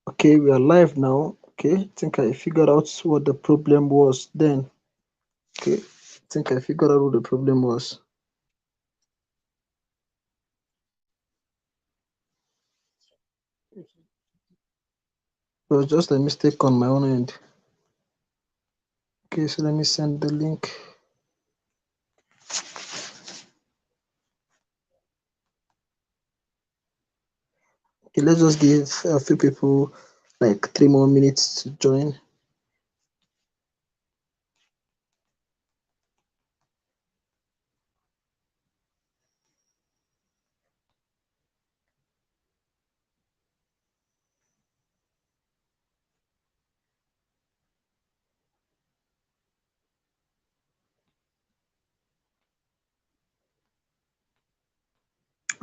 Okay, we are live now. Okay, I think I figured out what the problem was then. Okay, I think I figured out what the problem was. It was just a mistake on my own end. Okay, so let me send the link. Okay, let's just give a few people like 3 more minutes to join.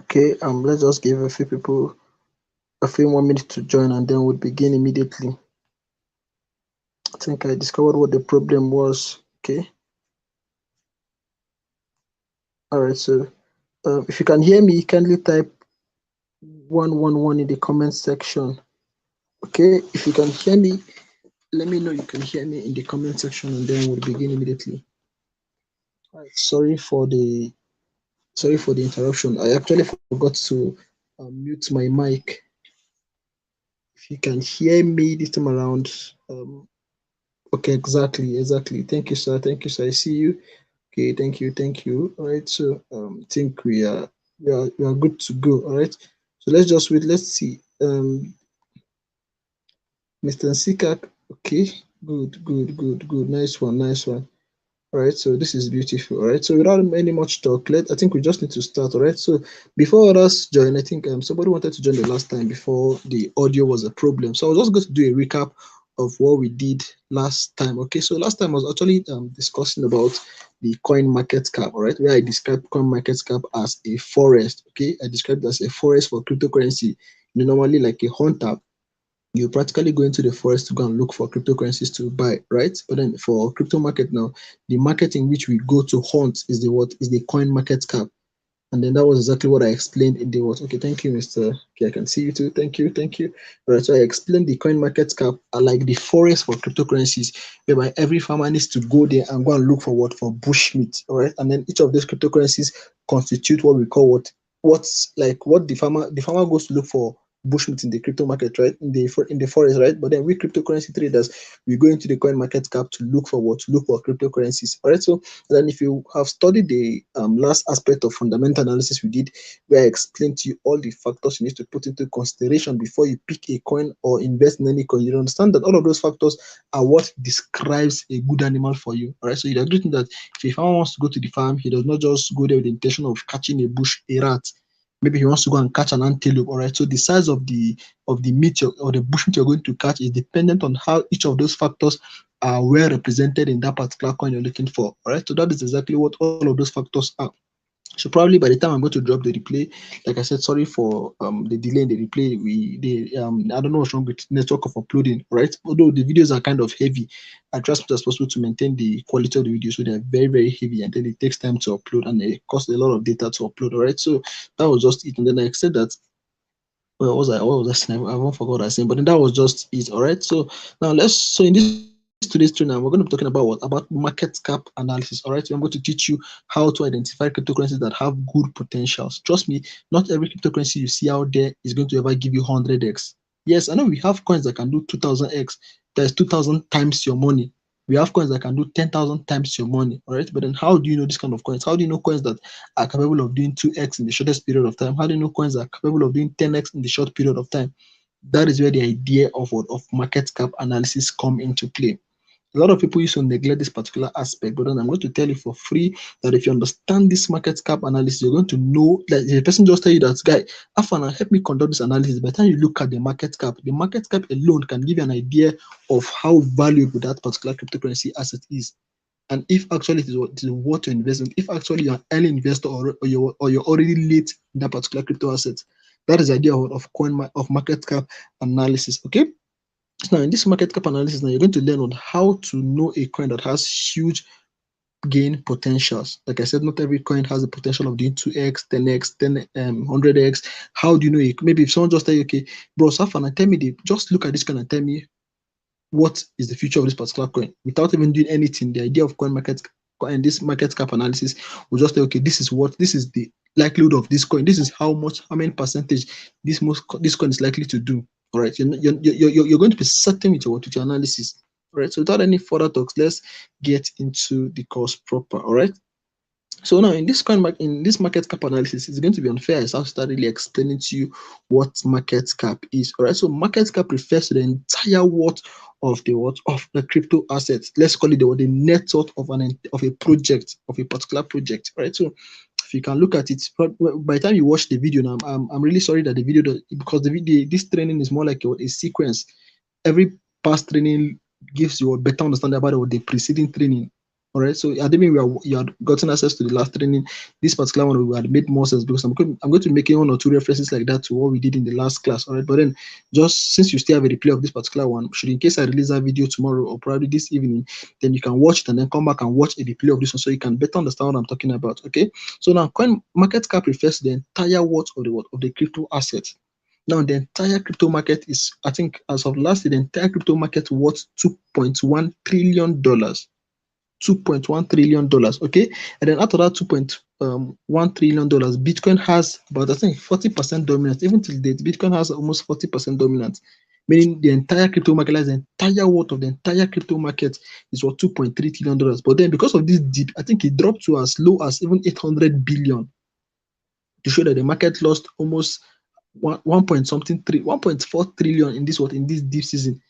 Okay, let's just give a few people a few more minutes to join and then we'll begin immediately. I think I discovered what the problem was. Okay. All right, so if you can hear me, kindly type 111 in the comment section. Okay, if you can hear me, let me know you can hear me in the comment section and then we'll begin immediately. All right, sorry for the interruption. I actually forgot to mute my mic. If you can hear me this time around, okay, exactly. Thank you, sir. I see you. Okay, thank you. All right, so I think we are good to go. All right, so let's just wait. Let's see. Mr. Sikak, okay, good. Nice one. All right, so this is beautiful. All right, so without any much talk, I think we just need to start. All right, so before others join, I think somebody wanted to join the last time before the audio was a problem. So I was just going to do a recap of what we did last time. Okay, so last time I was actually discussing about the coin market cap. All right, where I described coin market cap as a forest. Okay, I described it as a forest for cryptocurrency. You know, normally like a hunter, you practically go into the forest to go and look for cryptocurrencies to buy, right? But then for crypto market now, the market in which we go to hunt is the coin market cap. And then that was exactly what I explained in the what. Okay, thank you, Mr. Okay, I can see you too. Thank you. All right, so I explained the coin market cap are like the forest for cryptocurrencies, whereby every farmer needs to go there and go and look for what for bushmeat. All right, and then each of those cryptocurrencies constitute what we call what the farmer goes to look for bushmeat in the crypto market, right? In the forest, right? But then we cryptocurrency traders, we go into the coin market cap to look for what to look for cryptocurrencies. All right, so then if you have studied the last aspect of fundamental analysis we did, where I explained to you all the factors you need to put into consideration before you pick a coin or invest in any coin, you understand that all of those factors are what describes a good animal for you. All right, so you agree that if a farmer wants to go to the farm, he does not just go there with the intention of catching a rat. Maybe he wants to go and catch an antelope. All right, so the size of the meat or the bushmeat you're going to catch is dependent on how each of those factors are well represented in that particular coin you're looking for. All right, so that is exactly what all of those factors are. So probably by the time I'm going to drop the replay, like I said, sorry for the delay in the replay. I don't know what's wrong with network of uploading, right? Although the videos are kind of heavy, I try as much as possible to maintain the quality of the video, so they're very, very heavy, and then it takes time to upload and it costs a lot of data to upload. All right, so that was just it. And then I said that, well, what was I saying? I won't forget what I was saying, but then that was just it. All right. So now so in this today's training, we're going to be talking about what? About market cap analysis. All right. So I'm going to teach you how to identify cryptocurrencies that have good potentials. Trust me, not every cryptocurrency you see out there is going to ever give you 100x. Yes, I know we have coins that can do 2000x. There's 2000 times your money. We have coins that can do 10,000 times your money. All right. But then how do you know this kind of coins? How do you know coins that are capable of doing 2x in the shortest period of time? How do you know coins are capable of doing 10x in the short period of time? That is where the idea of market cap analysis come into play. A lot of people used to neglect this particular aspect, but then I'm going to tell you for free that if you understand this market cap analysis, you're going to know that the person just tell you that, guy, Afana, help me conduct this analysis. By the time you look at the market cap alone can give you an idea of how valuable that particular cryptocurrency asset is. And if actually it is worth your investment, if actually you're an early investor or you're already late in that particular crypto asset, that is the idea of market cap analysis. Okay. So now in this market cap analysis, now you're going to learn on how to know a coin that has huge gain potentials. Like I said, not every coin has the potential of doing 2x, 10x, 100x. How do you know it? Maybe if someone just tell you, okay, bro, Safan, tell me, just look at this coin and tell me what is the future of this particular coin without even doing anything. The idea of coin market and this market cap analysis will just say, okay, this is the likelihood of this coin. This is how many percentage this coin is likely to do. All right, you're going to be certain with your analysis. All right, so without any further talks, let's get into the course proper. All right. So now in this market cap analysis, it's going to be unfair as I'll start really explaining to you what market cap is. All right. So market cap refers to the entire worth of the crypto assets. Let's call it the net worth of a project, of a particular project. All right. So if you can look at it, by the time you watch the video now, I'm really sorry that the video, because this training is more like a sequence. Every past training gives you a better understanding about the preceding training. All right, so I didn't mean you had gotten access to the last training. This particular one we had made more sense because I'm going to be making 1 or 2 references like that to what we did in the last class. All right, but then just since you still have a replay of this particular one, should in case I release that video tomorrow or probably this evening, then you can watch it and then come back and watch a replay of this one so you can better understand what I'm talking about. Okay, so now coin market cap refers to the entire worth of the crypto asset. Now, the entire crypto market is, I think, as of last year, the entire crypto market worth $2.1 trillion. $2.1 trillion. Okay, and then out of that $2.1 trillion, Bitcoin has about, I think, 40% dominance. Even till date, Bitcoin has almost 40% dominance, meaning the entire crypto market, like the entire worth of the entire crypto market, is worth $2.3 trillion. But then, because of this dip, I think it dropped to as low as even 800 billion, to show that the market lost almost 1.4 trillion in this deep season.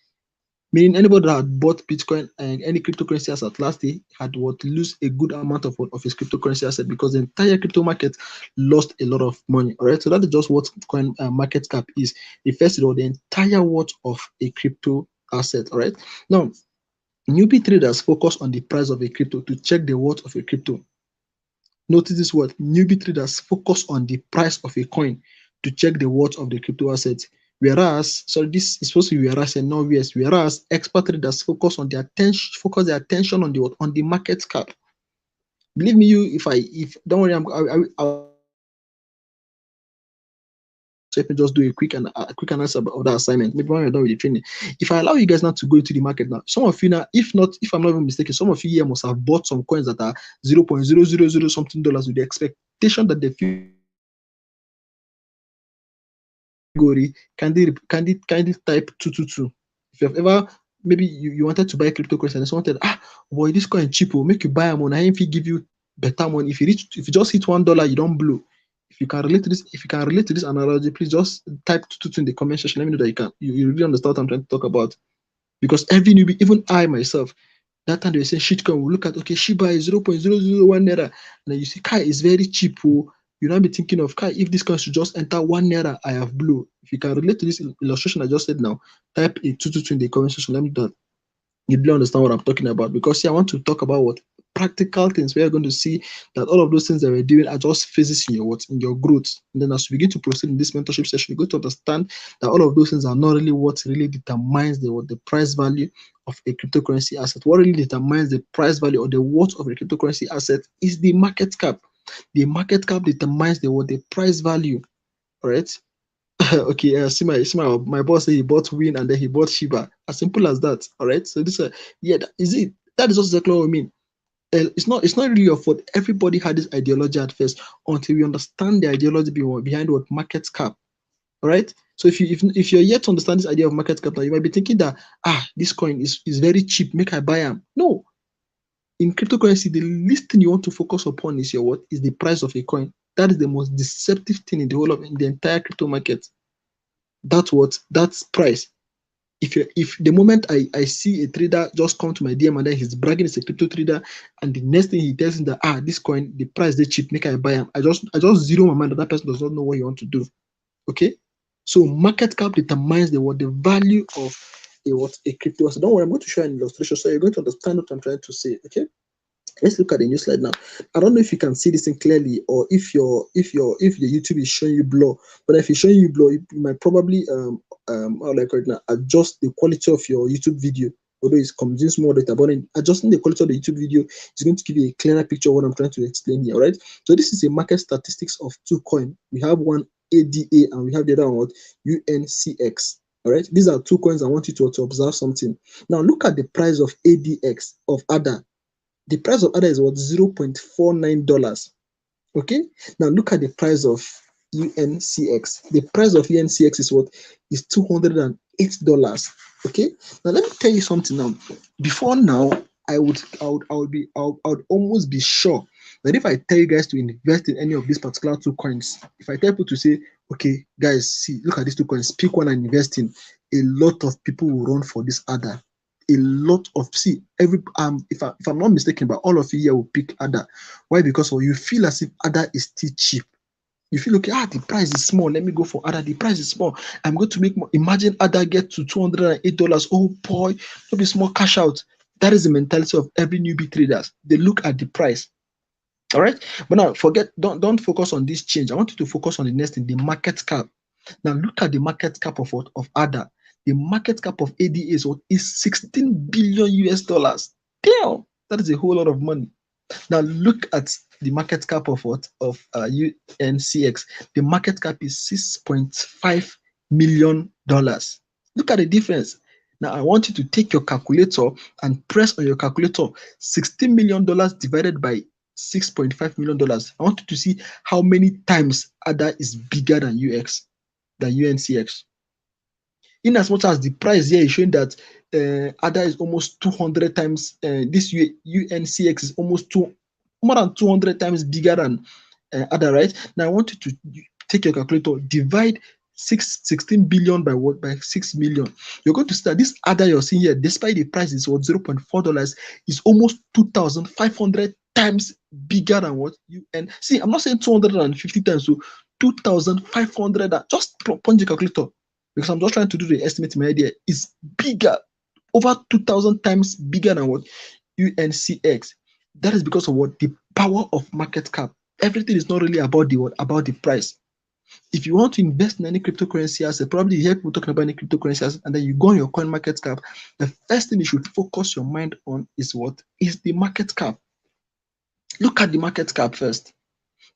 Meaning anybody that had bought Bitcoin and any cryptocurrency asset last year had lose a good amount of his cryptocurrency asset, because the entire crypto market lost a lot of money. All right, so that is just what coin market cap is. It refers to the entire worth of a crypto asset. All right, now newbie traders focus on the price of a crypto to check the worth of a crypto. Notice this word: newbie traders focus on the price of a coin to check the worth of the crypto asset. Whereas, sorry, this is supposed to be whereas and not yes. Whereas expert traders focus their attention on the market cap. Believe me, if don't worry, I'll let me just do a quick answer of that assignment. Maybe when you're done with the training, if I allow you guys now to go into the market now, some of you now, if I'm not even mistaken, some of you here must have bought some coins that are $0.000 something dollars with the expectation that the category kindly type 222. If you have ever, maybe you wanted to buy cryptocurrency and someone said, boy, this coin cheap will make you buy them on, if he give you better money. If you just hit $1, you don't blow. If you can relate to this analogy, please just type 222 in the comment section. Let me know that you really understand what I'm trying to talk about. Because every newbie, even I myself, that time they were saying shitcoin, we look at, okay, Shiba is 0.001 naira, and then you see Kai is very cheap. You now be thinking of, Kai, if this coin should just enter 1 naira, I have blow. If you can relate to this illustration I just said now, type a 222 in the comment section. Let me know that you really understand what I'm talking about. Because I want to talk about what practical things. We are going to see that all of those things that we're doing are just phases in your growth. And then as we begin to proceed in this mentorship session, you're going to understand that all of those things are not really what really determines the price value of a cryptocurrency asset. What really determines the price value or the worth of a cryptocurrency asset is the market cap. The market cap determines the price value. All right. Okay, see my boss say he bought Win and then he bought Shiba. As simple as that. All right. So this that is it. That is also exactly what I mean. It's not really your fault. Everybody had this ideology at first until we understand the ideology behind what market cap. All right. So if you're yet to understand this idea of market cap, now you might be thinking that this coin is very cheap. Make I buy them. No. In cryptocurrency, the least thing you want to focus upon is the price of a coin. That is the most deceptive thing in the entire crypto market. That's price. If the moment I see a trader just come to my DM and then he's bragging he's a crypto trader, and the next thing he tells me that this coin, the price they cheap, make I buy him, I just zero my mind that person does not know what you want to do. Okay, so market cap determines the value of a crypto. So don't worry, I'm going to show an illustration so you're going to understand what I'm trying to say. Okay. Let's look at the new slide now. I don't know if you can see this thing clearly, or if your YouTube is showing you blur. But if it's showing you blur, you might probably how like right now adjust the quality of your YouTube video. although it consumes more data, but in adjusting the quality of the YouTube video is going to give you a clearer picture of what I'm trying to explain here. All right. So this is a market statistics of two coins. We have one ADA and we have the other one, UNCX. All right. These are two coins. I want you to observe something. Now look at the price of ADX of ADA. The price of ADA is what? $0.49. Okay. Now look at the price of UNCX. The price of UNCX is what? Is $208. Okay. Now let me tell you something now. Before now, I would almost be sure that if I tell you guys to invest in any of these particular two coins, if I tell people to say, okay, guys, see, look at these two coins, pick one and invest in, a lot of people will run for this ADA. A lot of if I'm not mistaken, but all of you here will pick ADA. Why? Because you feel as if ADA is still cheap. You feel okay, the price is small. Let me go for ADA. The price is small. I'm going to make more. Imagine ADA get to $208. Oh boy, it'll be small cash out. That is the mentality of every newbie traders. They look at the price. All right. But now don't focus on this change. I want you to focus on the next thing, the market cap. Now look at the market cap of ADA. The market cap of ADA is 16 billion US dollars. Damn, that is a whole lot of money. Now look at the market cap of UNCX. The market cap is $6.5 million. Look at the difference. Now I want you to take your calculator and press on your calculator $16 million divided by $6.5 million. I want you to see how many times ADA is bigger than UNCX. In as much as the price here is showing that ADA is almost 200 times, this UNCX is almost more than 200 times bigger than ADA, right? Now I want you to take your calculator, divide 16 billion by what? By 6 million. You're going to see that this ADA you're seeing here, despite the price is what, $0.4, is almost 2,500 times bigger than what UN. See, I'm not saying 250 times, so 2,500. Just punch the calculator, because I'm just trying to do the estimate. My idea is bigger, over 2,000 times bigger than what UNCX. That is because of what? The power of market cap. Everything is not really about the price. If you want to invest in any cryptocurrency asset, probably you hear people talking about any cryptocurrency asset, and then you go on your coin market cap, the first thing you should focus your mind on is what? Is the market cap. Look at the market cap first.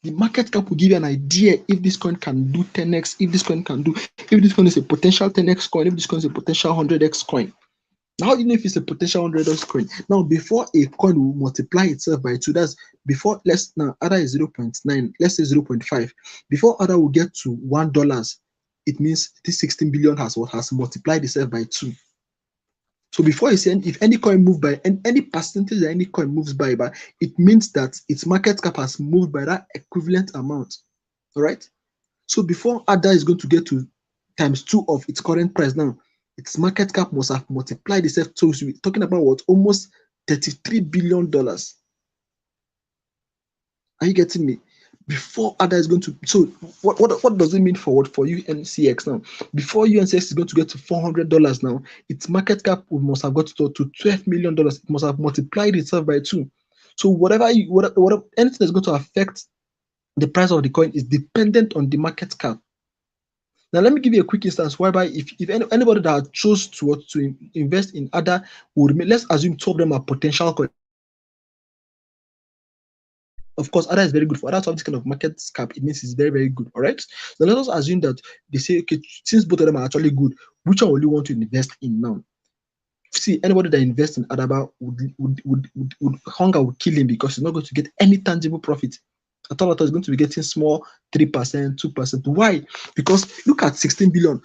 The market cap will give you an idea if this coin can do 10x, if this coin is a potential 10x coin, if this coin is a potential 100x coin. Now, how do you know if it's a potential 100x coin? Now, before a coin will multiply itself by 2, that's before, ADA is 0.9, let's say 0.5. Before ADA will get to $1, it means this 16 billion has multiplied itself by 2. So before you say, if any coin moves by, and any percentage that any coin moves by, it means that its market cap has moved by that equivalent amount. All right. So before ADA is going to get to times 2 of its current price now, its market cap must have multiplied itself. So we're talking about what? Almost $33 billion. Are you getting me? Before ADA is going to, so what does it mean for UNCX now? Before UNCX is going to get to $400 now, its market cap must have got to $12 million. It must have multiplied itself by 2. So whatever anything that's going to affect the price of the coin is dependent on the market cap. Now, let me give you a quick instance whereby if anybody that chose to invest in ADA would remain, let's assume 2 of them are potential coins. Of course, ADA is very good for ADA to have this kind of market cap. It means it's very, very good. All right. So let us assume that they say, okay, since both of them are actually good, which one will you want to invest in now? See, anybody that invests in ADA would hunger would kill him, because he's not going to get any tangible profit. I thought is going to be getting small 3%, 2%. Why? Because look at 16 billion.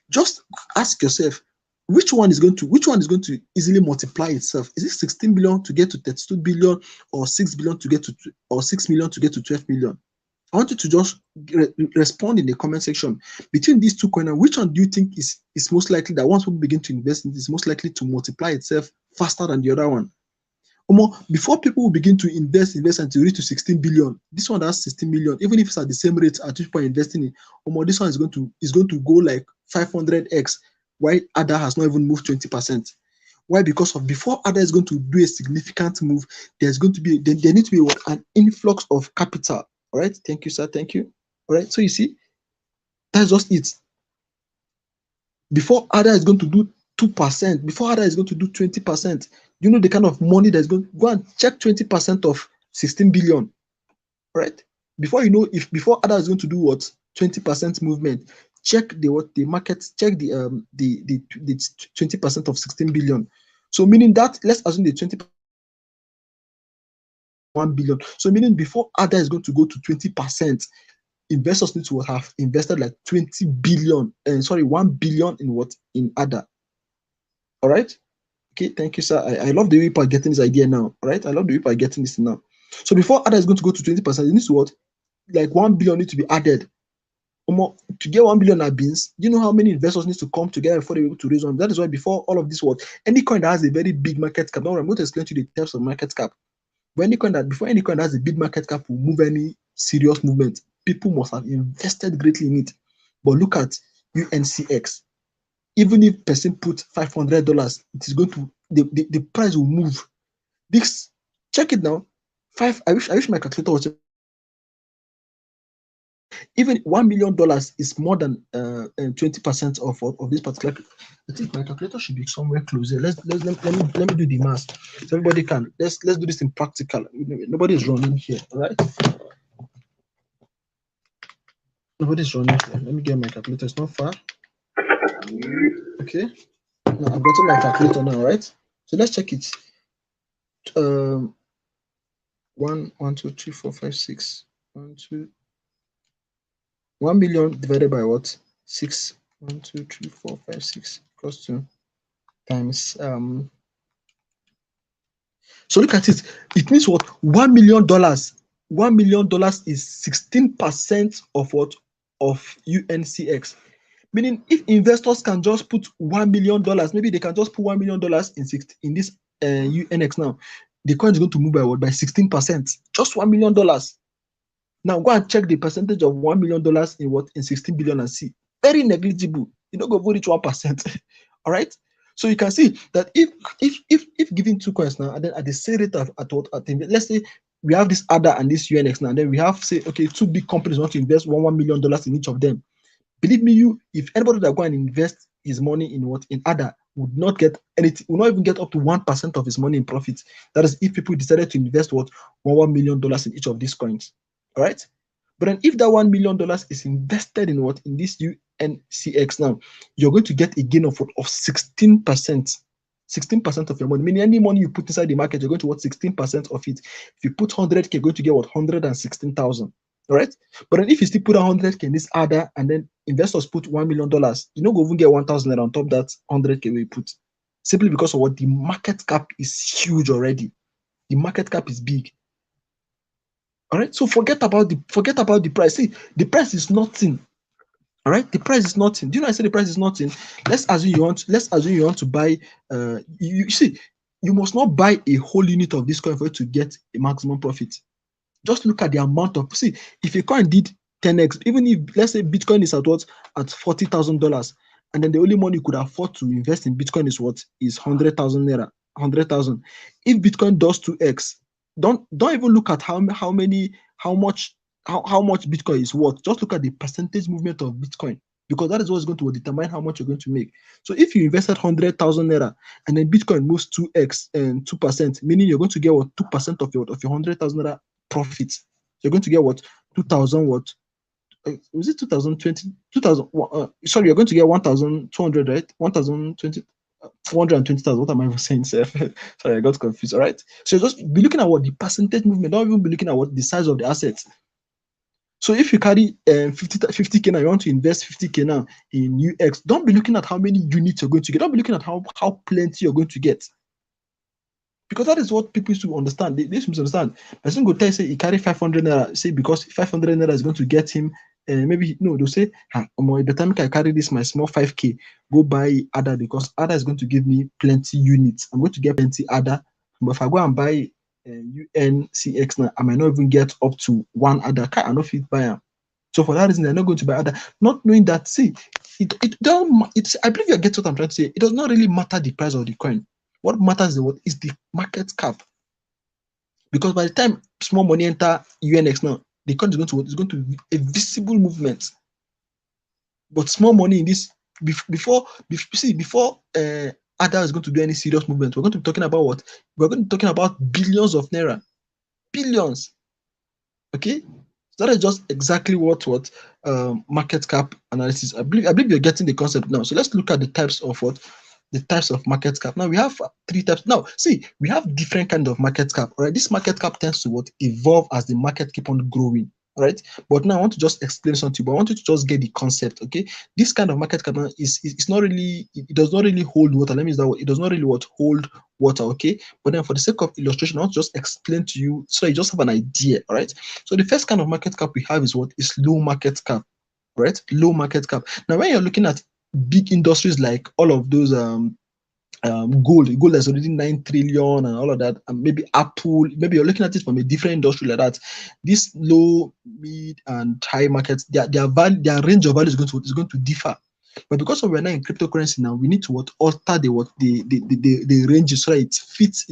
Just ask yourself, which one is going to easily multiply itself? Is it 16 billion to get to 32 billion, or 6 billion to get to, or 6 million to get to 12 million? I want you to just respond in the comment section. Between these two coins, which one do you think is most likely that once people begin to invest in it, is most likely to multiply itself faster than the other one? Before people will begin to invest until reach to 16 billion, this one has 16 million, even if it's at the same rate at which people are investing in, this one is going to go like 500x, why ADA has not even moved 20%. Why? Because of before ADA is going to do a significant move, there needs to be an influx of capital. All right, thank you, sir. Thank you. All right, so you see, that's just it. Before ADA is going to do 2%, before ADA is going to do 20%. You know the kind of money that's going to go and check 20% of 16 billion, right? Before you know, before ADA is going to do what 20% movement, check the market, check the 20% of 16 billion. So meaning that, let's assume the 20 1 billion. So meaning before ADA is going to go to 20%, investors need to have invested like 20 billion, 1 billion in what? In ADA. All right. Okay, thank you, sir. I love the way people are getting this idea now. All right. I love the way people are getting this now. So before ADA is going to go to 20%, it needs to what? Like 1 billion need to be added. To get 1 billion at beans, do you know how many investors need to come together before they're able to raise one? That is why before all of this, what? Any coin that has a very big market cap, now I'm going to explain to you the types of market cap. Before any coin that has a big market cap will move any serious movement, people must have invested greatly in it. But look at UNCX. Even if person put $500, it is going to the price will move. This, check it now. I wish my calculator was. Even $1 million is more than 20% of this particular. I think my calculator should be somewhere closer. Let me do the math so everybody can. Let's do this in practical. Nobody is running here, right? Nobody's running here. Let me get my calculator. It's not far. Okay. Now I've gotten my calculator now, right? So let's check it. 1, 2, 3, 4, 5, 6. 1, 2. 1 million divided by what? 6. 1, 2, 3, 4, 5, 6 equals to times. So look at it. It means what? $1 million. $1 million is 16% of what? Of UNCX. Meaning, if investors can just put $1 million, maybe they can just put $1 million in this UNX now, the coin is going to move by what? By 16%. Just $1 million. Now go and check the percentage of $1 million in what? In 16 billion and see. Very negligible. You don't go reach 1%. All right. So you can see that if given two coins now, and then at the same rate let's say we have this ADA and this UNX now, and then we have, say, okay, two big companies want to invest $1 million in each of them. Believe me, if anybody that go and invest his money in what? In ADA would not get anything, will not even get up to 1% of his money in profits. That is if people decided to invest what? $1 million in each of these coins. All right. But then if that $1 million is invested in what? In this UNCX now, you're going to get a gain of 16%. 16% of your money. Meaning any money you put inside the market, you're going to what? 16% of it. If you put 100K, you're going to get what? 116,000. All right. But then if you still put 100K in this ADA and then investors put $1 million, you don't go even get 1,000 on top of that 100K we put. Simply because of what? The market cap is huge already. The market cap is big. All right, so forget about the price. See, the price is nothing. All right, the price is nothing. Do you know I say the price is nothing? Let's assume you want to buy. You see, you must not buy a whole unit of this coin for you to get a maximum profit. Just look at the amount of. See, if a coin did 10x, even if let's say Bitcoin is at what? At $40,000, and then the only money you could afford to invest in Bitcoin is what? Is 100,000 naira. 100,000. If Bitcoin does 2x. Don't even look at how much Bitcoin is worth. Just look at the percentage movement of Bitcoin, because that is what's going to determine how much you're going to make. So if you invested 100,000 naira and then Bitcoin moves 2x and 2%, meaning you're going to get what? 2% of your 100,000 naira profit. You're going to get what? 2,000 what? Was it 2020? 2000? Sorry, you're going to get 1,200, right? 1,020. 120,000. What am I even saying, sir? Sorry, I got confused. All right. So just be looking at what the percentage movement. Don't even be looking at what the size of the assets. So if you carry 50K now, you want to invest 50K now in UX. Don't be looking at how many units you're going to get. Don't be looking at how plenty you're going to get. Because that is what people should understand. They should understand. Person go tell say he carry 500 naira. Say because 500 naira is going to get him. Maybe no, they'll say, by the time I carry this my small 5K, go buy ADA because ADA is going to give me plenty units. I'm going to get plenty ADA. But if I go and buy UNCX now, I might not even get up to one ADA. I not fit buy them. So for that reason, they're not going to buy ADA. Not knowing that, see, I believe you get what I'm trying to say. It does not really matter the price of the coin. What matters is the market cap. Because by the time small money enter UNX now, the coin is going to be a visible movement. But small money in this before ADA is going to do any serious movement, we're going to be talking about what? We're going to be talking about billions of naira. Billions. Okay? So that is just exactly what market cap analysis. I believe you're getting the concept now. So let's look at the types of market cap. Now we have 3 types. Now see, we have different kind of market cap. All right, this market cap tends to evolve as the market keep on growing. All right, but now I want to just explain something. But I want you to just get the concept. Okay, this kind of market cap is not really, it does not really hold water. Let me use that word. It does not really hold water. Okay, but then for the sake of illustration, I want to just explain to you so you just have an idea. All right. So the first kind of market cap we have is low market cap. Right, low market cap. Now when you're looking at big industries like all of those gold that's already 9 trillion and all of that, and maybe Apple, maybe you're looking at it from a different industry like that. This low, mid, and high markets, their range of value is going to differ. But because we're now in cryptocurrency now, we need to alter the ranges so that it fits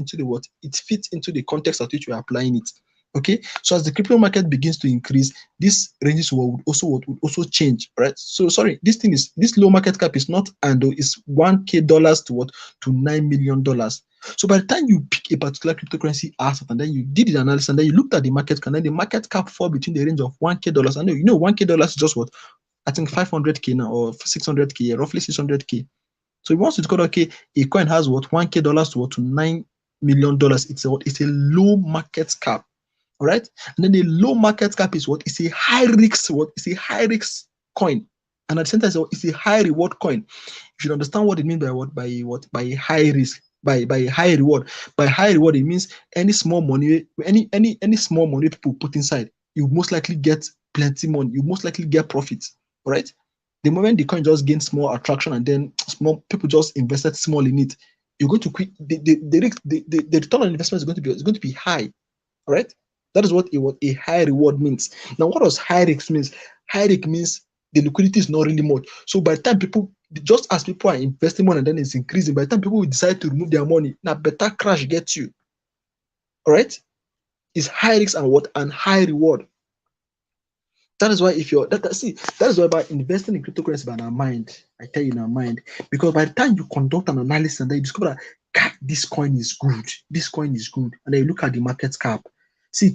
into the context at which we're applying it. Okay, so as the crypto market begins to increase, these ranges would also change, right? So sorry, this low market cap is not, and it's $1,000 to $9 million. So by the time you pick a particular cryptocurrency asset and then you did the analysis and then you looked at the market cap, and then the market cap fall between the range of $1,000. I know $1,000 is just I think 500K now, or 600K, roughly 600K. So once it's got, okay, a coin has $1,000 to $9 million, it's a low market cap. All right, and then the low market cap is it's a high risk it's a high risk coin, and at the same time it's a high reward coin. You should understand what it means by high risk, by high reward. By high reward, it means any small money people put inside, you most likely get plenty money, you most likely get profits. All right, the moment the coin just gains small attraction and then small people just invested small in it, you're going to quit. The return on investment is going to be high. All right. That is what a high reward means. Now, what does high risk means? High risk means the liquidity is not really much. So by the time just as people are investing money and then it's increasing, by the time people will decide to remove their money, now better crash gets you. All right? It's high risk and high reward. That is why that is why by investing in cryptocurrency by our mind, I tell you in our mind, because by the time you conduct an analysis and then you discover that this coin is good, and then you look at the market cap. See,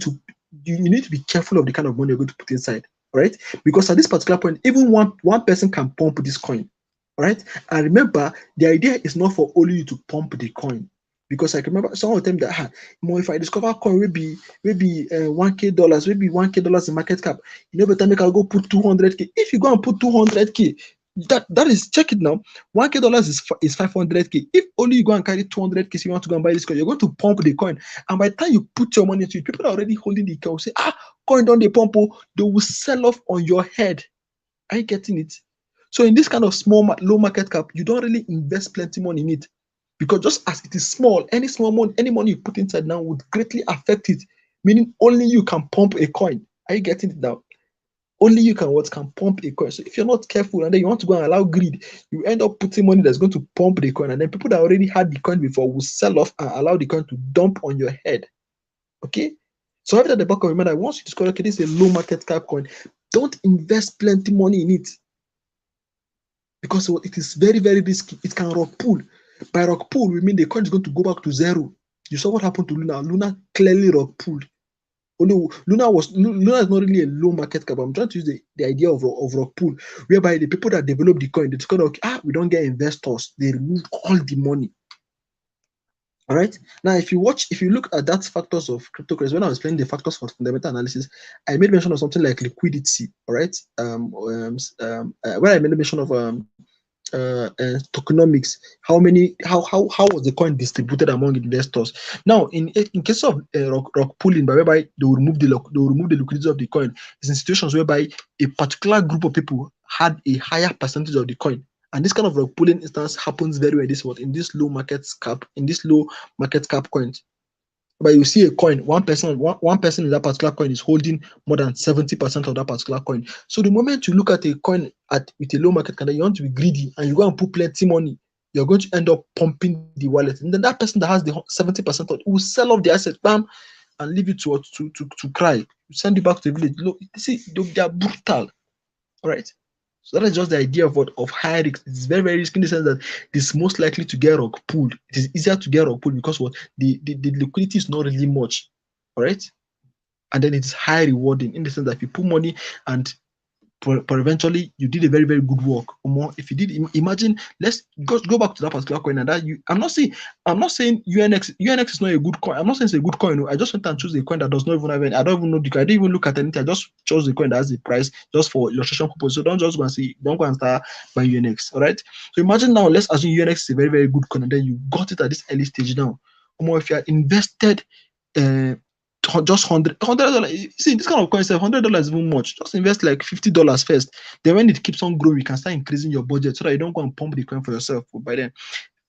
you need to be careful of the kind of money you're going to put inside, right? Because at this particular point, even one person can pump this coin, right? And remember, the idea is not for only you to pump the coin, because I can remember some of them that if I discover coin maybe $1,000, maybe $1,000 in market cap, better make I go put 200K. If you go and put 200K, that is, check it now, $1,000 is 500K. If only you go and carry 200K, so you want to go and buy this coin, you're going to pump the coin, and by the time you put your money into it, people are already holding the coin, say, coin don't they pump, they will sell off on your head. Are you getting it? So in this kind of low market cap, you don't really invest plenty money in it, because just as it is small, any money you put inside now would greatly affect it, meaning only you can pump a coin. Are you getting it now? Only you can pump a coin. So if you're not careful and then you want to go and allow greed, you end up putting money that's going to pump the coin, and then people that already had the coin before will sell off and allow the coin to dump on your head. Okay? So have it at the back of your mind that once you discover, okay, this is a low market cap coin, don't invest plenty money in it, because it is very, very risky. It can rock pull. By rock pull, we mean the coin is going to go back to zero. You saw what happened to Luna. Luna clearly rock pulled. Only Luna is not really a low market cap. I'm trying to use the idea of rock pool, whereby the people that develop the coin, they discover, we don't get investors. They remove all the money. All right. Now, if you look at that factors of cryptocurrency, when I was explaining the factors for fundamental analysis, I made mention of something like liquidity. All right. When I made mention of tokenomics, how was the coin distributed among investors? Now, in case of rock pooling, whereby they will remove the liquidity of the coin, is in situations whereby a particular group of people had a higher percentage of the coin. And this kind of rock pooling instance happens very well in this low market cap coins. But you see a coin, one person in that particular coin is holding more than 70% of that particular coin. So the moment you look at a coin with a low market cap, you want to be greedy and you go and put plenty money, you're going to end up pumping the wallet. And then that person that has the 70% will sell off the asset, bam, and leave you to cry. Send you back to the village. Look, see, they are brutal. All right. So that is just the idea of what of high risk. It's very, very risky in the sense that it's most likely to get rug pulled. It is easier to get rug pulled because what the liquidity is not really much. All right. And then it's high rewarding in the sense that if you put money and but eventually you did a very, very good work. Or more, if you did, imagine, let's go back to that particular coin and that I'm not saying UNX is not a good coin. I'm not saying it's a good coin. I just went and choose a coin that does not even have any. I don't even know the coin. I didn't even look at anything. I just chose the coin that has the price just for illustration purpose. So don't just go and see, don't go and start buying UNX. All right. So imagine now, let's assume UNX is a very, very good coin, and then you got it at this early stage now. Or more, if you are invested just $100. See, this kind of coin, $100 is even much. Just invest like $50 first. Then when it keeps on growing, you can start increasing your budget so that you don't go and pump the coin for yourself. But by then,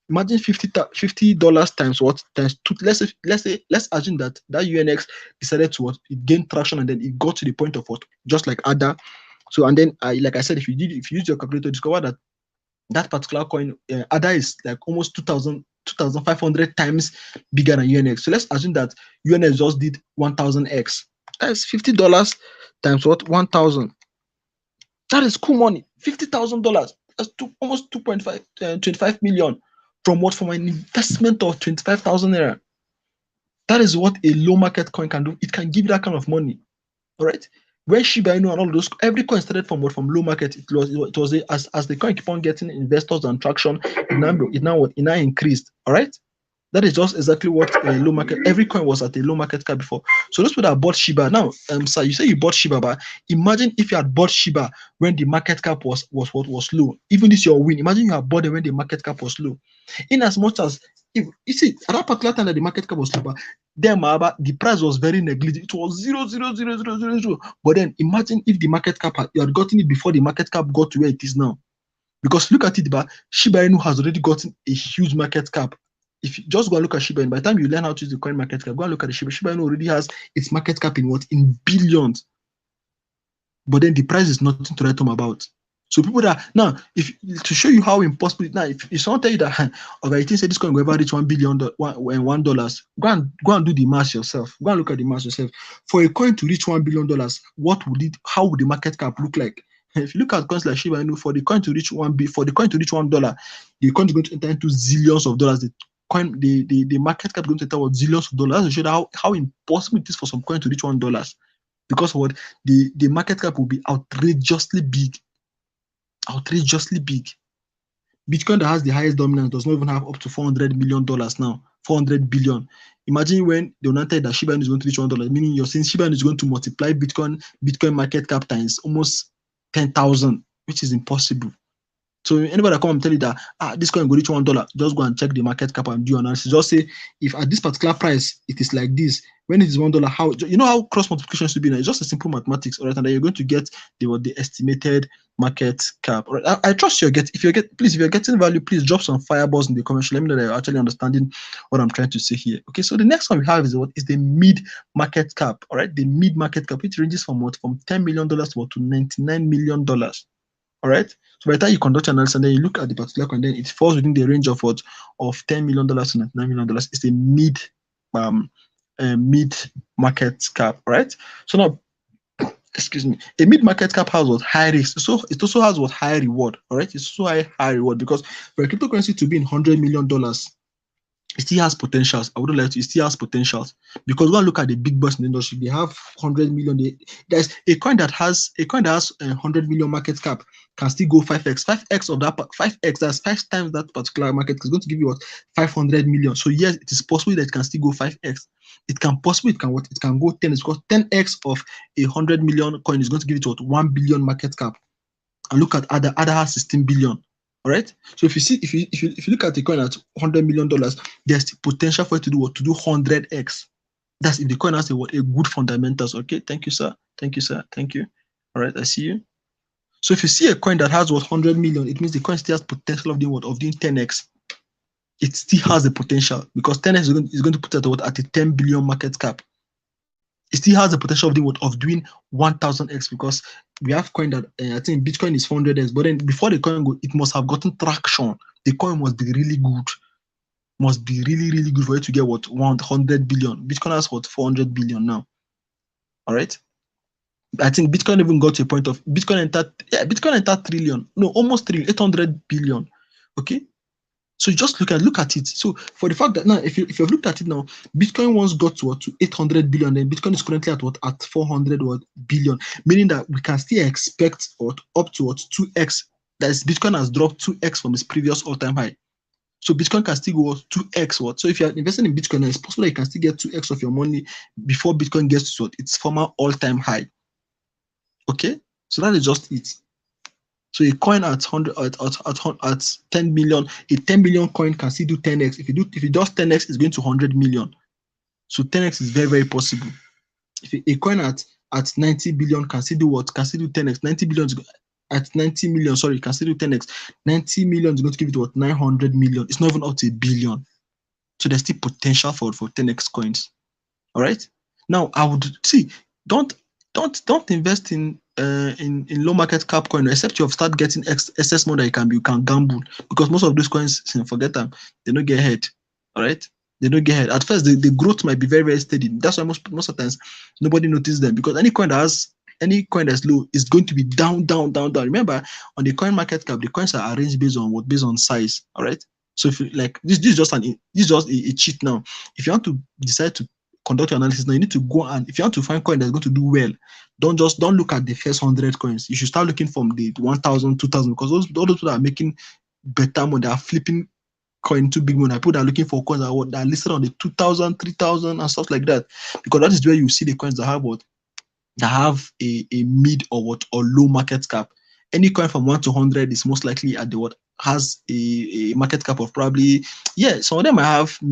imagine $50 times what times two. Let's assume that UNX decided to what it gained traction and then it got to the point of what just like ADA. So and then like I said, if you use your calculator, discover that particular coin ADA is like almost 2,500 times bigger than UNX. So let's assume that UNX just did 1,000x. That's $50 times what 1,000. That is cool money. $50,000. That's almost 25 million from what? From an investment of 25,000 naira. That is what a low market coin can do. It can give you that kind of money. All right. When Shiba Inu and all those, every coin started from what? From low market. It was as the coin keep on getting investors and traction, it now increased. All right. That is just exactly what a low market. Every coin was at a low market cap before. So those people that bought Shiba now, sir, you say you bought Shiba, but imagine if you had bought Shiba when the market cap was low. Even this your win. Imagine you had bought it when the market cap was low. In as much as if you see at that particular time that the market cap was low, then the price was very negligible. It was 0.00000. But then imagine if the market cap you had gotten it before the market cap got to where it is now. Because look at it, but Shiba Inu has already gotten a huge market cap. If you just go and look at Shiba Inu, by the time you learn how to use the coin market cap, go and look at the Shiba Inu already has its market cap in what? In billions. But then the price is nothing to write home about. So people that now, if to show you how impossible now, if someone tell you that okay, you think say this coin will ever reach $1 billion, $1, go and do the math yourself. Go and look at the math yourself. For a coin to reach $1 billion, how would the market cap look like? If you look at coins like Shiba Inu, for the coin to reach $1, the coin is going to enter into zillions of dollars. The market cap is going to enter zillions of dollars. That's to show how impossible it is for some coin to reach $1. Because what the market cap will be outrageously big. Outrageously big. Bitcoin that has the highest dominance does not even have up to $400 million now. 400 billion. Imagine when they announced that Shiba Inu is going to reach $1, meaning you're saying Shiba Inu is going to multiply Bitcoin market cap times almost 10,000, which is impossible. So anybody that come and tell you that this coin will reach $1, just go and check the market cap and do analysis. Just say if at this particular price it is like this, when it is $1, how you know how cross multiplication should be now? It's just a simple mathematics, all right? And then you're going to get the estimated market cap. All right? I trust you get. If you're getting value, please drop some fireballs in the comments. Let me know that you're actually understanding what I'm trying to say here. Okay, so the next one we have is what is the mid market cap. All right, the mid market cap, it ranges from what? From $10 million to $99 million. All right. So by the time you conduct analysis and then you look at the particular coin, then it falls within the range of what? Of $10 million to $99 million. It's a mid market cap, right? So now, excuse me, a mid market cap has what? High risk. So it also has what? High reward. All right. It's also high reward because for a cryptocurrency to be in $100 million, it still has potentials. I wouldn't like to. It still has potentials because when I look at the big boys in the industry, they have 100 million. There's a coin that has a 100 million market cap can still go 5x. 5x of that 5x. That's 5 times that particular market is going to give you what 500 million. So yes, it is possible that it can still go 5x. It can go 10x because 10x of a 100 million coin is going to give it what 1 billion market cap. And look at other has 16 billion. All right. So if you look at the coin at $100 million, there's the potential for it to do what? To do 100x. That's if the coin has a good fundamentals. Okay. Thank you, sir. Thank you, sir. Thank you. All right. I see you. So if you see a coin that has what 100 million, it means the coin still has potential of doing what? Of doing 10x. It still has the potential because 10x is going to put it at a 10 billion market cap. It still has the potential of doing 1000x because we have coin that I think Bitcoin is 400x, but then before the coin go, it must have gotten traction. The coin must be really good, must be really, really good for it to get what 100 billion. Bitcoin has what 400 billion now. All right. I think Bitcoin even got to a point of Bitcoin entered trillion, no, almost 800 billion. Okay, so you just look at it. So for the fact that now, if you've looked at it now, Bitcoin once got to 800 billion, then Bitcoin is currently at 400 billion, meaning that we can still expect up to 2x. That is, Bitcoin has dropped 2x from its previous all-time high. So Bitcoin can still go 2x. So if you're investing in Bitcoin, it's possible that you can still get 2x of your money before Bitcoin gets to its former all-time high. Okay, so that is just it. So a coin at 10 million, a 10 million coin can still do 10x. If it does 10x, it's going to 100 million. So 10x is very, very possible. If a coin at 90 billion can still do what? Can still do 10x. 90 billion at 90 million, sorry, can still do 10x. 90 million is going to give it what? 900 million. It's not even up to a billion. So there's still potential for 10x coins. All right. Now I would see, don't invest in low market cap coin except you have started getting excess money that you can gamble, because most of those coins, forget them, they don't get ahead. All right, they don't get ahead. At first, the growth might be very, very steady. That's why most of the times nobody notices them, because any coin that's low is going to be down. Remember, on the coin market cap, the coins are arranged based on size. All right. So if you like this is just a cheat now. If you want to decide to conduct your analysis now, you need to go, and if you want to find coin that's going to do well, don't look at the first 100 coins. You should start looking from the 1,000, 2,000, because all those people that are making better money, they are flipping coin to big money. People that are looking for coins that are listed on the 2,000, 3,000 and stuff like that, because that is where you see the coins that have a mid or low market cap. Any coin from 1 to 100 is most likely at the has a market cap of probably, some of them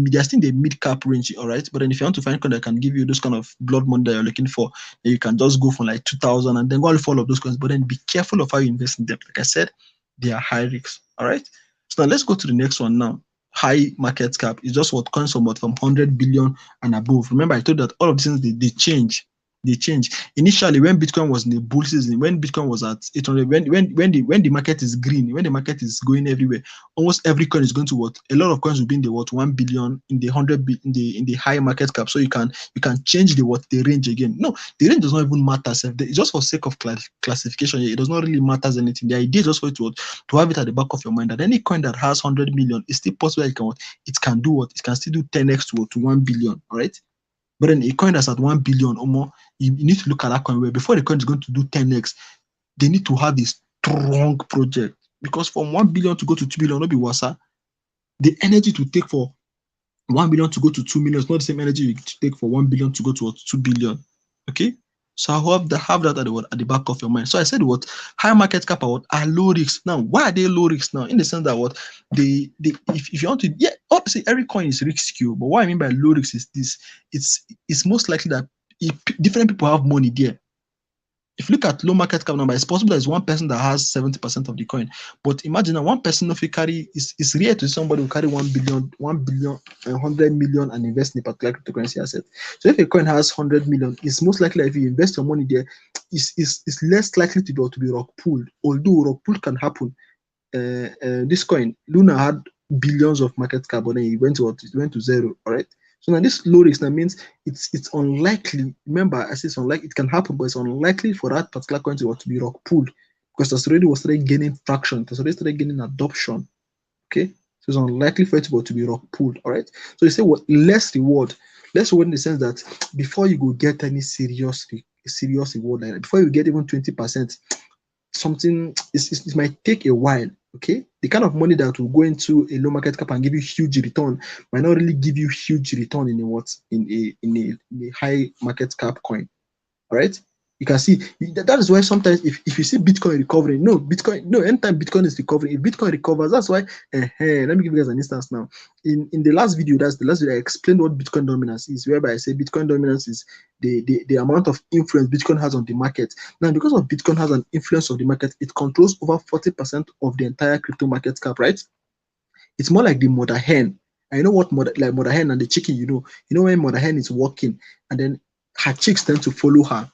they're still in the mid cap range, all right. But then if you want to find coin that can give you those kind of blood money that you're looking for, then you can just go for like 2,000 and then go and follow up those coins. But then be careful of how you invest in them. Like I said, they are high risks, all right. So now let's go to the next one now. High market cap is just what coins from 100 billion and above. Remember, I told you that all of these things they change. They change. Initially, when Bitcoin was in the bull season, when Bitcoin was at 800, when the market is green, when the market is going everywhere, almost every coin is going to a lot of coins will be in the 1 billion, in the 100, in the high market cap. So you can change the range again. No, the range does not even matter. It's just for sake of classification. It does not really matter anything. The idea is just for you to have it at the back of your mind that any coin that has 100 million is still possible. It can do it can still do 10x to 1 billion. All right. But then a coin that's at 1 billion or more, you need to look at that coin where before the coin is going to do 10x, they need to have a strong project. Because from 1 billion to go to 2 billion, not be wasa. The energy to take for 1 billion to go to 2 million is not the same energy you take for 1 billion to go to 2 billion. Okay? So I have that at the back of your mind. So I said high market cap are low risk. Now, why are they low risk now? In the sense that if you want to, obviously every coin is risky, but what I mean by low risk is this: it's most likely that different people have money there. If you look at low market cap number, it's possible there's one person that has 70% of the coin. But imagine that one person, if you carry, it's rare to see somebody who carry 1 billion, 100 million and invest in a particular cryptocurrency asset. So if a coin has 100 million, it's most likely that if you invest your money there, it's less likely to be rug pulled. Although rug pull can happen. This coin, Luna had billions of market cap, but then it went to zero. All right. So now this low risk, that means it's unlikely. Remember, I said it's unlikely. It can happen, but it's unlikely for that particular coin to be rug pulled, because it's already started gaining traction. It's already started gaining adoption. Okay, so it's unlikely for it to be rug pulled. All right. So you say less reward in the sense that before you go get any serious reward, like that, before you get even 20%, something it might take a while. Okay, the kind of money that will go into a low market cap and give you huge return might not really give you huge return in a high market cap coin. All right, you can see that is why sometimes if you see Bitcoin recovering, anytime Bitcoin is recovering, if Bitcoin recovers, that's why. Let me give you guys an instance now. In the last video, I explained what Bitcoin dominance is, whereby I say Bitcoin dominance is the amount of influence Bitcoin has on the market. Now, because of Bitcoin has an influence on the market, it controls over 40% of the entire crypto market cap, right? It's more like the mother hen. I know what mother hen and the chicken, when mother hen is walking and then her chicks tend to follow her.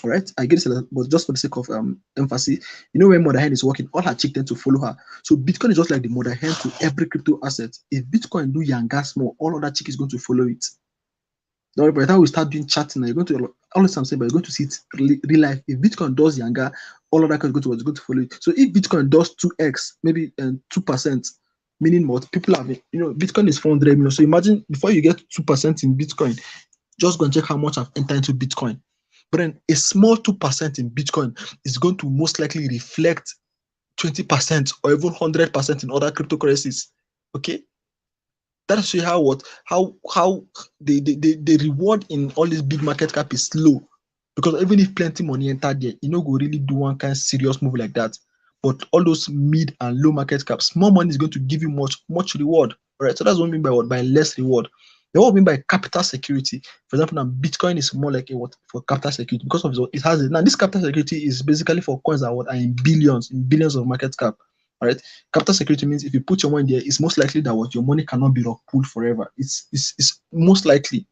All right, I get it, but just for the sake of emphasis, when mother hen is working, all her chicks tend to follow her. So Bitcoin is just like the mother hen to every crypto asset. If Bitcoin do yanga small, all other chicks is going to follow it. Now, by the time we start doing chatting, you're going to all this I'm saying, but you're going to see it real life. If Bitcoin does younger, all of that can go to what's going to follow it. So if Bitcoin does 2x, maybe 2%, meaning what people have, Bitcoin is 400 million. So imagine before you get 2% in Bitcoin, just go and check how much I've entered into Bitcoin. But then a small 2% in Bitcoin is going to most likely reflect 20% or even 100% in other cryptocurrencies. Okay, that shows you how the reward in all this big market cap is slow, because even if plenty money entered there, go really do one kind of serious move like that. But all those mid and low market caps, small money is going to give you much reward. All right, so that's what I mean by what? By less reward. Then what I mean by capital security, for example, now Bitcoin is more like a what for capital security, because of it has it. Now this capital security is basically for coins that are in billions of market cap. All right, capital security means if you put your money there, it's most likely that what your money cannot be rock pulled forever. It's most likely,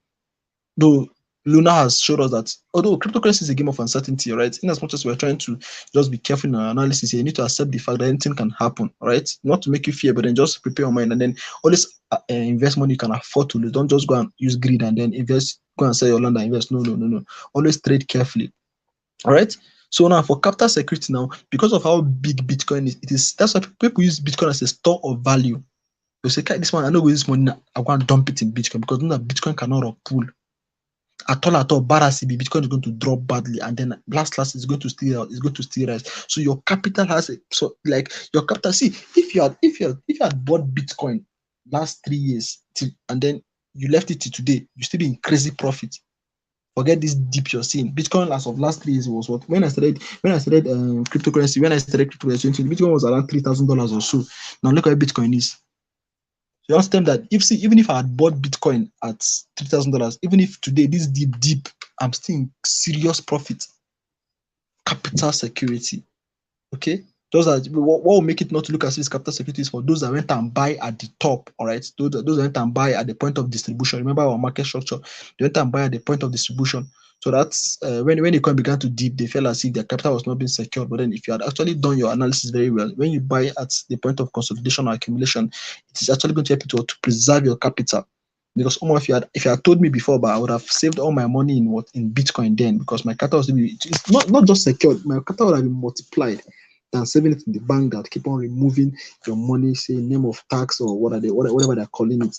though Luna has showed us that although cryptocurrency is a game of uncertainty, right? In as much as we're trying to just be careful in our analysis here, you need to accept the fact that anything can happen, right? Not to make you fear, but then just prepare your mind and then always invest money you can afford to lose. Don't just go and use greed and then go and sell your land and invest. No. Always trade carefully. All right. So now for capital security now, because of how big Bitcoin is, that's why people use Bitcoin as a store of value. They say, this one, I know this money, I want to dump it in Bitcoin, because Bitcoin cannot rock pull at all. Bad as Bitcoin is going to drop badly, and then last it's going to still rise. So your capital has your capital. See, if you had bought Bitcoin last 3 years and then you left it till today, you still be in crazy profit. Forget this dip you're seeing. Bitcoin as of last 3 years was what? When I started cryptocurrency, Bitcoin was around $3,000 or so. Now look at Bitcoin is. You understand that even if I had bought Bitcoin at $3,000, even if today this deep, I'm still in serious profit. Capital security. Okay. Those are what will make it not to look as if capital security is for those that went and buy at the top. All right. Those that went and buy at the point of distribution. Remember our market structure. They went and buy at the point of distribution. So that's when the coin began to dip, they felt as if their capital was not being secured. But then if you had actually done your analysis very well, when you buy at the point of consolidation or accumulation, it is actually going to help you to preserve your capital. Because if you had told me before, but I would have saved all my money in Bitcoin then, because my capital was it's not just secured, my capital would have been multiplied than saving it in the bank that keep on removing your money, say name of tax or whatever they're calling it.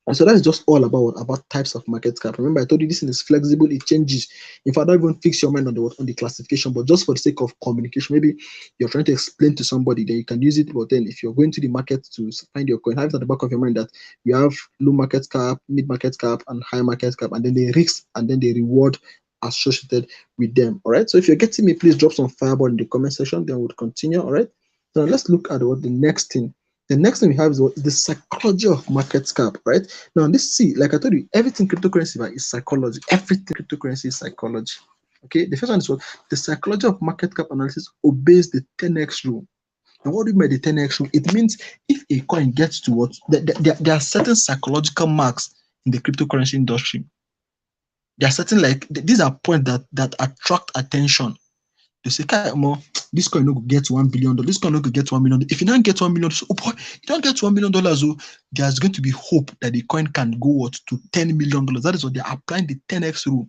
And so that's just all about types of market cap. Remember, I told you this thing is flexible, it changes. If I don't even fix your mind on the classification, but just for the sake of communication, maybe you're trying to explain to somebody, then you can use it. But then if you're going to the market to find your coin, have it at the back of your mind that you have low market cap, mid market cap, and high market cap, and then the risks and then the reward associated with them. All right. So if you're getting me, please drop some fireball in the comment section, then we'll continue. All right. Now let's look at the next thing. The next thing we have is the psychology of market cap, right? Now, like I told you, everything cryptocurrency is psychology. Everything cryptocurrency is psychology. Okay, the first one is what? The psychology of market cap analysis obeys the 10x rule. And what do you mean by the 10x rule? It means if a coin gets to what? There are certain psychological marks in the cryptocurrency industry. There are certain, these are points that attract attention. They say, this coin no go get $1 billion. This coin no go get $1 million. If you don't get $1 million, oh boy, you don't get $1 million. Oh, there's going to be hope that the coin can go to $10 million. That is what they're applying the 10x rule.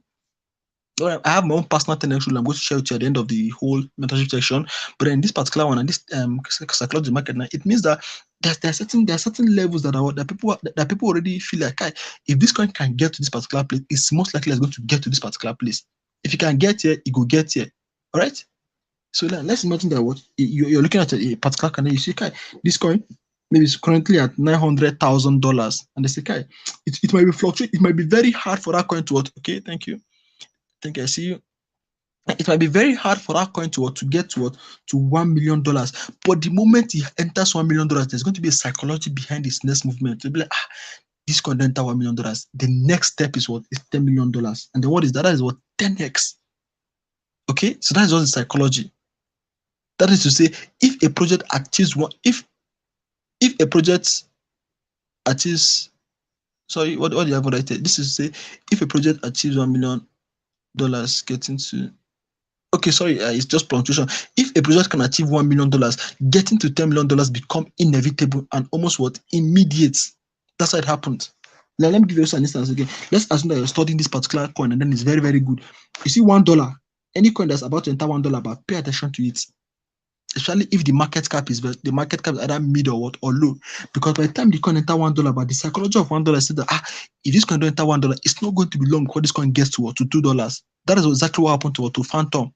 I have my own personal 10x rule. I'm going to share with you at the end of the whole mentorship section. But in this particular one, and this psychology market, now, it means that there are certain levels that people already feel like, if this coin can get to this particular place, it's most likely it's going to get to this particular place. If you can get here, it will get here. All right. So let's imagine that you're looking at a particular coin, you see, this coin maybe it's currently at $900,000, and they say, it might be fluctuating. It might be very hard for that coin to what? Okay, thank you. I see you. It might be very hard for that coin to get to $1 million. But the moment it enters $1 million, there's going to be a psychology behind its next movement. To be like, this coin enter $1 million. The next step is what? Is $10 million. And then what is that? That is what? 10x. Okay, so that is just the psychology. That is to say, if a project achieves if a project achieves, sorry, what do you have right here? This is to say, if a project achieves $1 million, getting to, okay, sorry, it's just punctuation. If a project can achieve $1 million, getting to $10 million become inevitable and almost immediate. That's how it happened. Let me give you an instance again. Let's assume that you're studying this particular coin and then it's very, very good. You see $1, any coin that's about to enter $1, but pay attention to it. Especially if the market cap is either mid or what or low. Because by the time the coin enter $1, but the psychology of $1 said that if this coin don't enter $1, it's not going to be long before this coin gets to $2. That is exactly what happened to Phantom.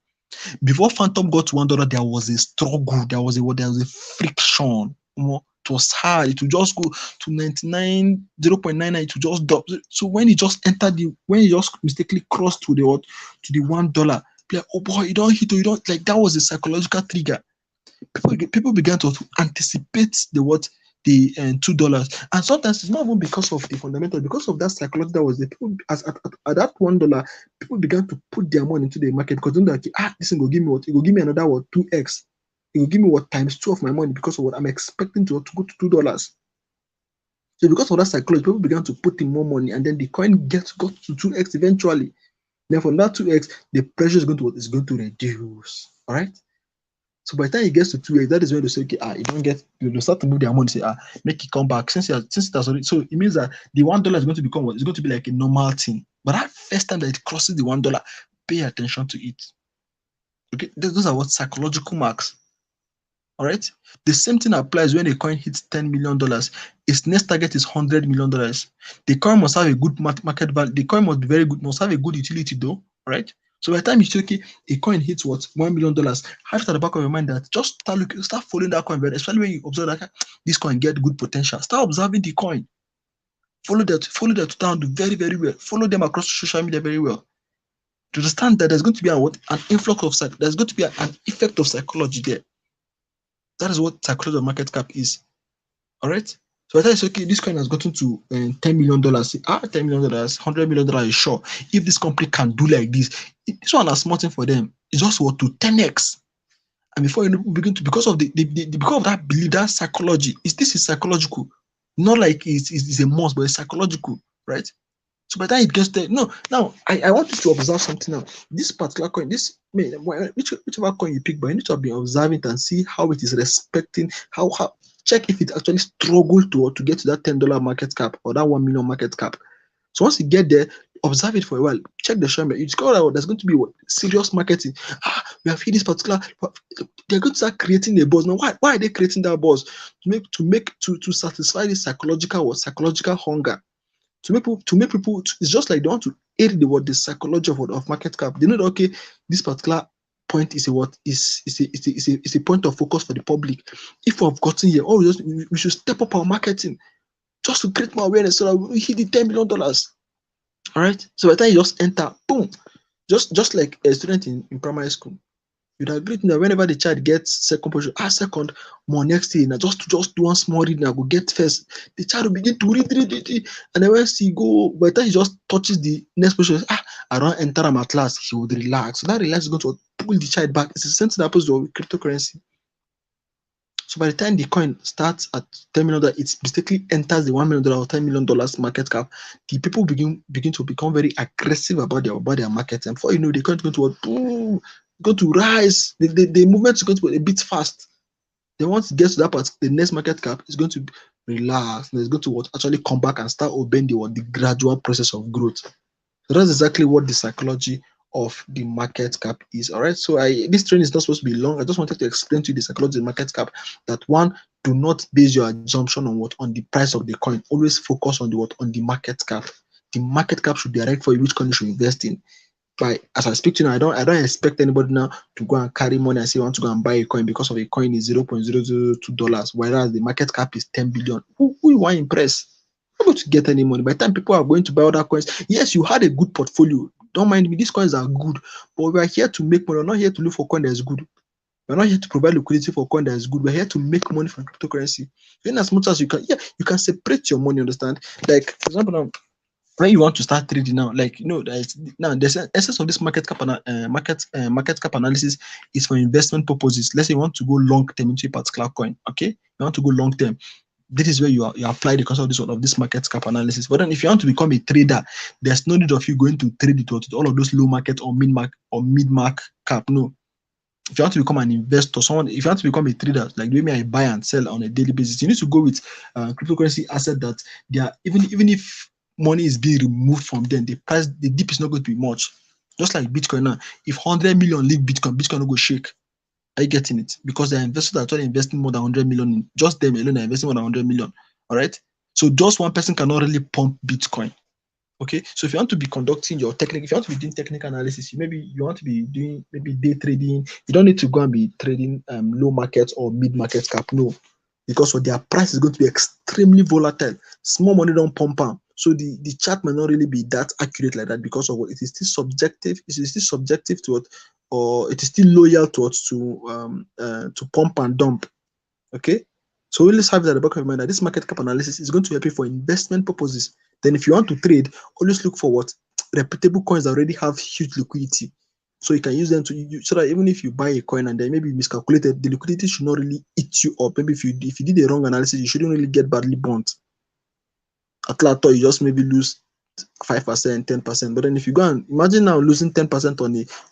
Before Phantom got to $1, there was a struggle, there was a friction. It was hard. It would just go to 99, 0.99. It would just drop. So when it just entered when it just mistakenly crossed to the $1, like, oh boy, you don't hit, or you don't, like, that was a psychological trigger. People began to anticipate the $2, and sometimes it's not even because of the fundamental, because of that psychology that was the people at that $1, people began to put their money into the market because they know that this thing will give me what? It will give me another 2x. It will give me times 2 of my money because of what I'm expecting to go to $2. So because of that psychology, people began to put in more money, and then the coin got to 2x eventually. Then from that 2x, the pressure is going to reduce. All right. So by the time it gets to 2x, that is when they say, okay, you start to move their money, say, make it come back. Since it has already, so it means that the $1 is going to become what? It's going to be like a normal thing. But that first time that it crosses the $1, pay attention to it. Okay, those are what psychological marks. All right. The same thing applies when a coin hits $10 million. Its next target is $100 million. The coin must have a good market value. The coin must be very good, must have a good utility though. All right. So by the time you say, okay, a coin hits what? $1 million, have it at the back of your mind that just start following that coin, especially when you observe that this coin get good potential. Start observing the coin. Follow that down very, very well. Follow them across social media very well. To understand that there's going to be an influx of there's going to be an effect of psychology there. That is what psychology of market cap is. All right. So I thought it's okay. This coin has gotten to $10 million. $10 million, $100 million is sure. If this company can do like this one is small thing for them. It's just what to 10x. And before you begin to, because of that belief, that psychology, this is psychological. Not like it's a must, but it's psychological, right? So by the time it gets there, no. Now I want you to observe something now. This particular coin, whichever coin you pick, but you need to be observing and see how it is respecting, how check if it actually struggled to get to that $10 market cap or that 1 million market cap. So once you get there, observe it for a while. Check the share. You discover that there's going to be serious marketing. We have hit this particular. They're going to start creating a buzz. Now, why are they creating that buzz? To satisfy this psychological hunger. To make people. It's just like they want to aid the psychology of market cap. They know that, okay, this particular point is a point of focus for the public. If we've gotten here, we should step up our marketing just to create more awareness so that we hit the $10 million. All right. So by the time you just enter, boom, just like a student in primary school, you'd agree that whenever the child gets second position, second, more next year, now just do one small reading, I go get first. The child will begin to read, and then once he go, by the time he just touches the next position, I don't enter him at last, he would relax. So that relax is going to pull the child back. It's the same thing that happens with cryptocurrency. So by the time the coin starts at $10 million, it mistakenly enters the $1 million or $10 million market cap. The people begin to become very aggressive about their market, and before you know, the coin is going to rise. The movement is going to be a bit fast. Then once it gets to that part, the next market cap is going to relax, and it's going to actually come back and start obeying the gradual process of growth. So that's exactly what the psychology of the market cap is. All right. So this training is not supposed to be long. I just wanted to explain to you the psychology of the market cap. That one, do not base your assumption on the price of the coin. Always focus on the market cap. The market cap should direct for you which coin you should invest in. As I speak to you now, I don't expect anybody now to go and carry money and say, I want to go and buy a coin because of a coin is $0.002, whereas the market cap is 10 billion. Who you want to impress? You're able to get any money. By the time people are going to buy other coins, yes, you had a good portfolio. Don't mind me, these coins are good, but we are here to make money. We're not here to look for coin that is good. We're not here to provide liquidity for coin that is good. We're here to make money from cryptocurrency. In as much as you can, you can separate your money, understand? Like, for example, now, when you want to start trading now, like, the essence of this market cap analysis is for investment purposes. Let's say you want to go long term into a particular coin. Okay, you want to go long term. This is where you apply the concept of this market cap analysis. But then if you want to become a trader, there's no need of you going to trade it with all of those low market or mid-mark cap. No. If you want to become an investor, if you want to become a trader, like maybe I buy and sell on a daily basis, you need to go with cryptocurrency asset that they are, even if money is being removed from them, the dip is not going to be much. Just like Bitcoin now, if 100 million leave Bitcoin will go shake. Are you getting it? Because there are investors that are actually investing more than 100 million in just them alone are investing more than 100 million. All right. So just one person cannot really pump Bitcoin. Okay. So if you want to be conducting your technical, if you want to be doing technical analysis, maybe you want to be doing maybe day trading, you don't need to go and be trading low market or mid market cap. No, because of their price is going to be extremely volatile. Small money don't pump out. So the chart may not really be that accurate like that because of what it is still subjective. It is still subjective to what, or it is still loyal to what, to pump and dump. Okay. So always have that at the back of your mind that this market cap analysis is going to help you for investment purposes. Then if you want to trade, always look for what reputable coins that already have huge liquidity. So you can use them to so that even if you buy a coin and then maybe miscalculated, the liquidity should not really eat you up. Maybe if you did a wrong analysis, you shouldn't really get badly burnt. At last, you just maybe lose 5%, 10%. But then if you go and imagine now losing 10%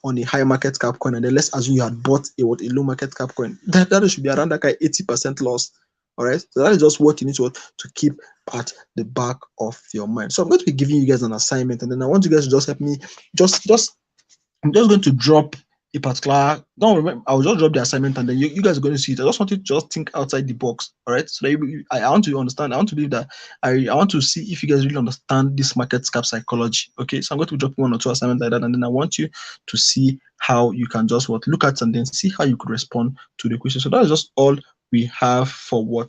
on a high market cap coin, and then let's assume you had bought a low market cap coin, that should be around that kind of 80% loss. All right. So that is just what you need to keep at the back of your mind. So I'm going to be giving you guys an assignment, and then I want you guys to just help me. I'm just going to drop a particular. Don't remember. I'll just drop the assignment, and then you guys are going to see it. I just want you to just think outside the box. All right. So that I want to understand. I want to believe that I want to see if you guys really understand this market cap psychology. Okay. So I'm going to drop one or two assignments like that, and then I want you to see how you can just look at and then see how you could respond to the question. So that is just all we have for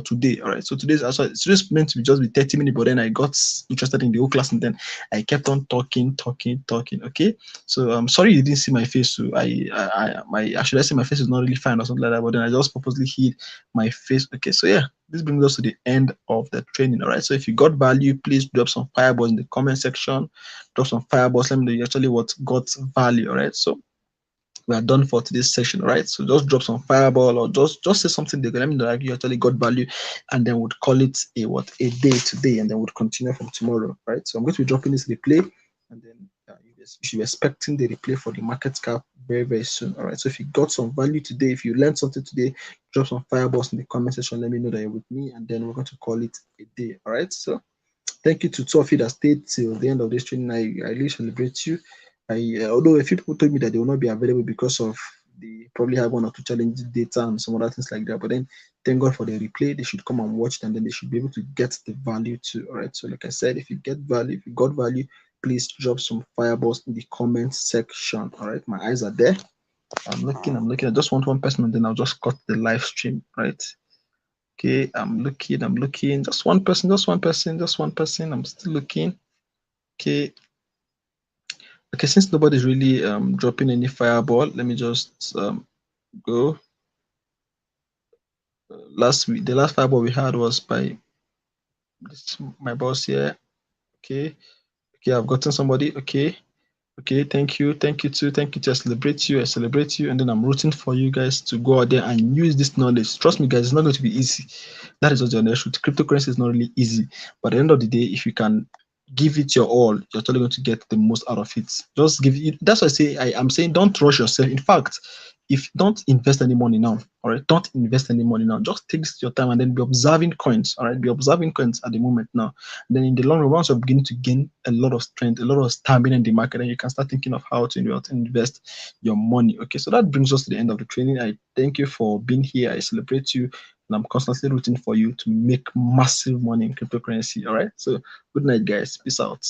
today. All right. So today's meant to be 30 minutes, but then I got interested in the whole class, and then I kept on talking. Okay. So I'm sorry you didn't see my face. So should I say my face is not really fine or something like that, but then I just purposely hid my face. Okay. So yeah, this brings us to the end of the training. All right. So if you got value, please drop some fireballs in the comment section. Drop some fireballs. Let me know you actually what got value. All right. So we are done for today's session, right? So just drop some fireball or just say something there. Let me know that you actually got value, and then we'll call it a day today, and then we'll continue from tomorrow, right? So I'm going to be dropping this replay, and then you should be expecting the replay for the market cap very, very soon. All right. So if you got some value today, if you learned something today, drop some fireballs in the comment section. Let me know that you're with me, and then we're going to call it a day. All right. So thank you to two of you that stayed till the end of this training. I really celebrate you. Although a few people told me that they will not be available because of they probably have one or two challenging data and some other things like that. But then thank God for the replay. They should come and watch it, and then they should be able to get the value too. All right. So like I said, if you got value, please drop some fireballs in the comment section. All right. My eyes are there. I'm looking. I just want one person, and then I'll just cut the live stream. Right. Okay, I'm looking. Just one person. I'm still looking. Okay, since nobody's really dropping any fireball, let me just go. The last fireball we had was by my boss here. Okay, I've gotten somebody. Okay, thank you too. I celebrate you, and then I'm rooting for you guys to go out there and use this knowledge. Trust me, guys, it's not going to be easy. That is just the honest truth. Cryptocurrency is not really easy, but at the end of the day, if you can give it your all, you're totally going to get the most out of it. Just give it. That's why I'm saying don't rush yourself. In fact, if don't invest any money now, all right, don't invest any money now. Just take your time and then be observing coins. All right, be observing coins at the moment now. And then in the long run, once you're beginning to gain a lot of strength, a lot of stamina in the market, then you can start thinking of how to invest your money. Okay, so that brings us to the end of the training. I thank you for being here. I celebrate you, and I'm constantly rooting for you to make massive money in cryptocurrency. All right, so good night, guys. Peace out.